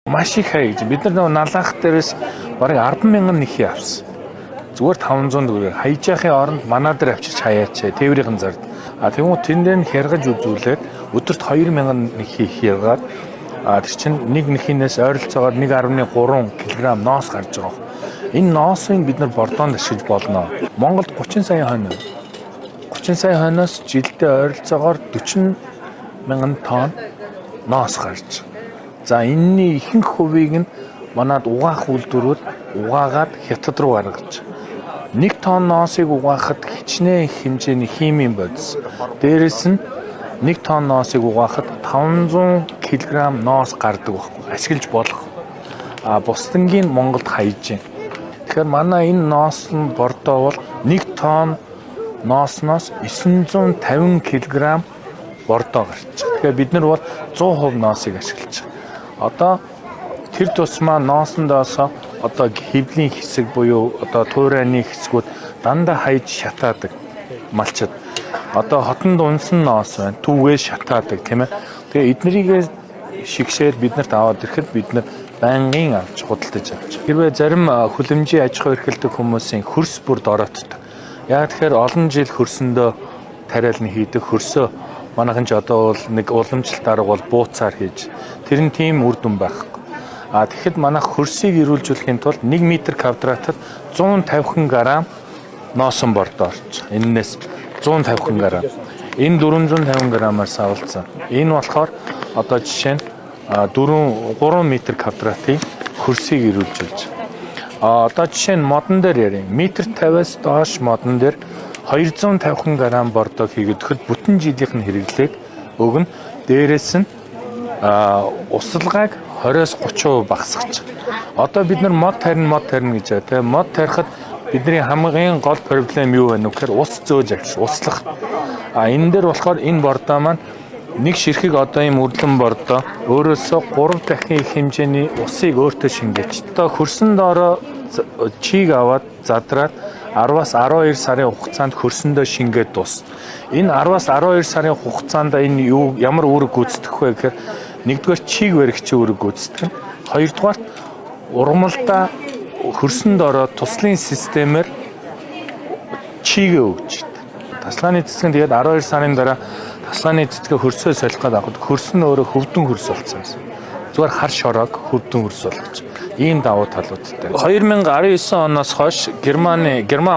Маш их хай гэж бид нар налаах дээрээс бараг 10,000 нэхий авсан. Зүгээр 500 төгрөг хайж яхахын оронд манай дээр авчирч хаяач тээврийн зард. Тэгмүү тэндээ хяргаж үзүүлээд өдөрт 2,000 нэхий хяргаад тэр чинь нэг нэхийнээс ойролцоогоор 1.3 кг ноос гарч байгаа. Энэ ноосыг бид нар бордоонд ашиглаж болно. Монголд 30 сая хойно. 30 сая хойноос жилдээ ойролцоогоор 40,000 тонн ноос гарч. За энэний ихэнх хувийг нь манад угаах үйлдвэрүүд угаагаад хятад руу гаргаж. 1 тонн ноосыг угаахад хичнээн хэмжээний химийн бодис. Дээрээс нь 1 тонн ноосыг угаахад 500 кг ноос гардаг байхгүй. Ашиглаж болох. Бусдынгийн Монголд хайж байна. Тэгэхээр манай энэ ноос нь бордоо бол 1 тонн ноосноос 950 кг бордоо гарч. Тэгэхээр бид нар бол 100% ноосыг ашиглаж байгаа. Одоо тэр тусмаа ноосондоосоо одоо хэвлийн хэсэг буюу одоо туурайны хэсгүүд дандаа хайж шатаадаг малчид. Одоо хотонд унсан ноос байна. Түүгээ шатаадаг тийм ээ. Тэгээ эднэрийг шигшээд биднэрт аваад ирэхэд бид нар байнгын авч худалдаж авч. Хэрвээ зарим хүлэмжийн аж ахуй эрхлэлдэг хүмүүсийн хөрс бүр дороотдаг. Яг тэгэхээр олон жил хөрсөндөө тариална хийдэг хөрсөө манайхан ч одоо бол нэг уламжлалт арга бол бууцаар хийж. Тэр нь тийм үр дүн байхгүй. Тэгэхэд манайх хөрсийг ирүүлжүүлэхийн тулд 1 м квадратад 150 г носон бордоо орж. Эннээс 150 г. Энэ 450 г-аар савлцсан. Энэ болохоор одоо жишээ нь 3 м квадратын хөрсийг ирүүлжүүлж. Одоо жишээ нь модон дээр ярив. 1.50-аас доош модон дээр 250 г бордоо хийгээд бүтэн жилийнх нь хэрэглээг өгнө. Дээрээс нь усалгааг 20-30% багасгаж. Одоо бид нар мод тарина гэж байгаа тийм. Мод тарихад бидний хамгийн гол проблем юу вэ нөхөр ус зөөж авч услах. Энэ дээр болохоор энэ бордоо маань нэг ширхэг одоо ийм үрлэн бордоо өөрөөсөө 3 дахин их хэмжээний усыг өөртөө шингээж. Одоо хөрсөн доороо чийг аваад задраад 10-аас 12 сарын хугацаанд хөрсөндөө шингээд дуусна. Энэ 10-аас 12 сарын хугацаанд энэ ямар үүрэг гүйцэтгэх вэ гэхээр нэгдүгээр чийг баригчийн үүрэг гүйцэтгэх. Хоёрдугаар ургамалдаа хөрсөнд ороод туслын системээр чигээ өгч. Таслааны цэцгэн тэгээд 12 сарын дараа таслааны цэцгээ хөрсөө солих гэдэг авахд хөрсөн өөрөө хөвдөн хөрс болсон. Зүгээр хар шороог хөвдөн хөрс болгож. Ийм давуу талуудтай. 2019 оноос хойш Герман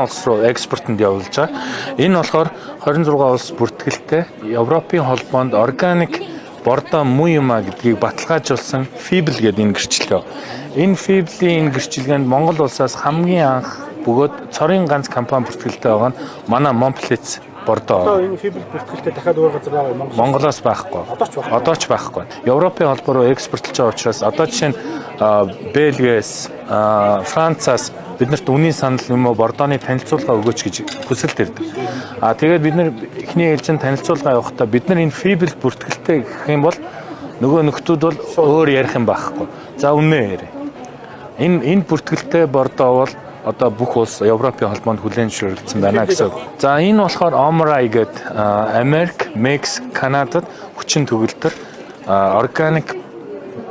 улс руу экспортод явуулж байгаа. Энэ болохоор 26 улс бүртгэлтэй Европын холбоонд органик бордоо муйма гэдгийг баталгаажуулсан FIBL гэдэг энэ гэрчлэл. Энэ FIBL-ийн энэ гэрчлэгэнд Монгол улсаас хамгийн анх бөгөөд цорын ганц компани бүртгэлтэй байгаа нь манай Монплец бордоо. Одоо энэ FIBL бүртгэлтэй дахиад өөр газар байгаа Монголоос байхгүй. Одоо ч байхгүй. Европын холбоо руу экспортлж байгаа учраас одоо жишээ нь Бельгиэс, Францаас биднэрт үнийн санал юм уу бордооны танилцуулга өгөөч гэж хүсэлт ирдэг. Тэгээд бид нар эхний ээлжинд танилцуулга явахдаа бид нар энэ FIBL бүртгэлтэй гэх юм бол нөгөө нөхдүүд бол өөр ярих юм байхгүй. За үнэ ярь. Энэ бүртгэлтэй бордоо бол одоо бүх улс Европын холбоонд хүлээн зөвшөөрөгдсөн байна гэсэн. За энэ болохоор Omrai гэдэг Америк, Мексик, Канадад хүчин төгөлдөр органик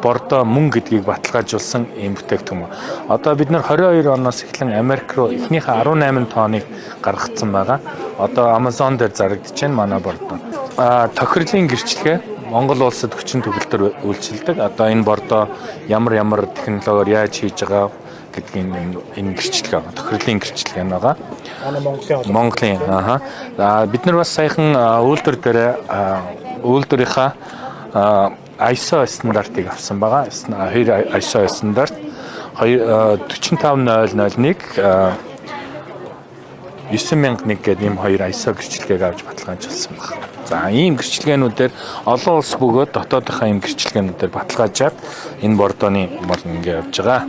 бордоо мөн гэдгийг баталгаажуулсан юм бүтээгдэхүүн. Одоо бид нар 22 оноос эхлэн Америк руу эхнийхээ 18 тонныг гаргацсан байгаа. Одоо Amazon дээр зарагдаж байна манай бордоо. Тохирлын гэрчлэгээ Монгол улсад хүчин төгөлдөр үйлчилдэг. Одоо энэ бордоо ямар технологиор яаж хийж байгаа гэдгийг энэ гэрчлэгээ байгаа. Тохирлын гэрчлэгээ байгаа. Монголын. Бид нар бас саяхан үйлдвэр дээр үйлдвэрийнхаа ISO стандартыг авсан байгаа. ISO стандарт 45001 9001 гэдэг ийм хоёр ISO гэрчлэгийг авч баталгаажуулсан байна. За ийм гэрчлэгээнүүдээр олон улс бөгөөд дотоодынхаа ийм гэрчлэгээнүүдээр баталгаажаад энэ бордооны бол ингэ явж байгаа.